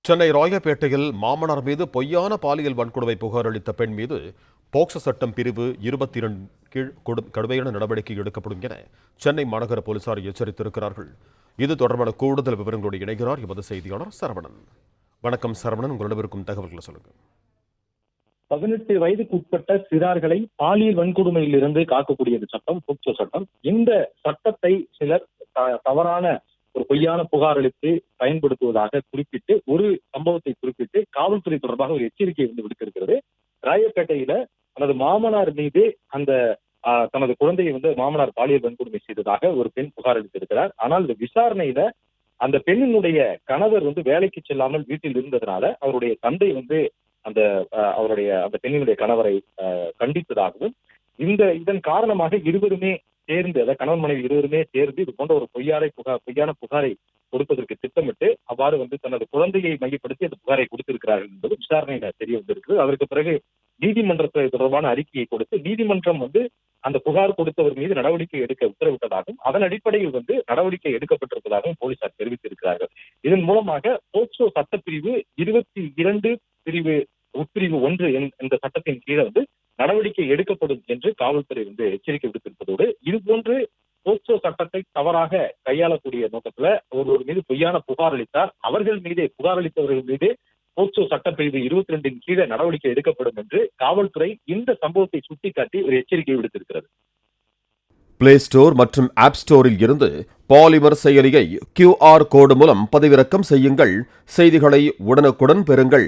சென்னை ராயப்பேட்டையில் மாமனார் மீது பொய்யான பாலியல் வன்கொடுமை புகார் அளித்த பெண் மீது போக்சோ சட்டம் பிரிவு 22 கீழ் கடுமையான நடவடிக்கை எடுக்கப்படும் என சென்னை மாநகர போலீசார் எச்சரித்திருக்கிறார்கள். இது தொடர்பான கூடுதல் விவரங்களோடு இணைகிறார் எமது செய்தியாளர் சரவணன். வணக்கம் சரவணன், உங்களிடம் இருக்கும் தகவல்களை சொல்லுங்க. 18 வயதுக்கு உட்பட்ட சிறார்களை பாலியல் வன்கொடுமையிலிருந்து காக்கக்கூடிய சட்டம் போக்சோ சட்டம். இந்த சட்டத்தை சிலர் தவறான ஒரு பொய்யான புகார் அளித்து பயன்படுத்துவதாக குறிப்பிட்டு ஒரு சம்பவத்தை குறிப்பிட்டு காவல்துறை தொடர்பாக ஒரு எச்சரிக்கை விடுத்திருக்கிறது. ராயப்பேட்டையில தனது மாமனார் மீது அந்த தனது குழந்தையை மாமனார் பாலியல் வன்கொடுமை செய்ததாக ஒரு பெண் புகார் அளித்திருக்கிறார். ஆனால் இந்த விசாரணையில அந்த பெண்ணினுடைய கணவர் வேலைக்கு செல்லாமல் வீட்டில் இருந்ததுனால அவருடைய தந்தை அவருடைய அந்த பெண்ணினுடைய கணவரை கண்டித்ததாகவும், இதன் காரணமாக இருவருமே சேர்ந்து, கணவன் மனைவி இருவருமே சேர்ந்து இது போன்ற ஒரு பொய்யான புகாரை கொடுப்பதற்கு திட்டமிட்டு அவ்வாறு தனது குழந்தையை மையப்படுத்தி அந்த புகாரை கொடுத்திருக்கிறார்கள் என்பது விசாரணையில தெரிய வந்திருக்கிறது. அதற்கு பிறகு நீதிமன்றத்தை தொடர்பான அறிக்கையை கொடுத்து நீதிமன்றம் அந்த புகார் கொடுத்தவர் மீது நடவடிக்கை எடுக்க உத்தரவிட்டதாகவும், அதன் அடிப்படையில் நடவடிக்கை எடுக்கப்பட்டிருப்பதாகவும் போலீசார் தெரிவித்திருக்கிறார்கள். இதன் மூலமாக போக்சோ சட்டப்பிரிவு 22 பிரிவு உட்பிரிவு 1 என்ற சட்டத்தின் கீழே நடவடிக்கை எடுக்கப்படும் என்று காவல்துறை எச்சரிக்கை விடுத்திருப்பதோடு, இதுபோன்று போக்சோ சட்டத்தை தவறாக கையாளக்கூடிய நோக்கத்துல ஒருவர் மீது பொய்யான புகார் அளித்தார், புகார் அளித்தவர்கள் மீது போக்சோ சட்டப்பிரிவு 22 கீழே நடவடிக்கை எடுக்கப்படும் என்று காவல்துறை இந்த சம்பவத்தை சுட்டிக்காட்டி ஒரு எச்சரிக்கை விடுத்திருக்கிறது. பிளே ஸ்டோர் மற்றும் ஆப் ஸ்டோரில் இருந்து பாலிமர் செயலியை QR கோடு மூலம் பதிவிறக்கம் செய்யுங்கள். செய்திகளை உடனுக்குடன் பெறுங்கள்.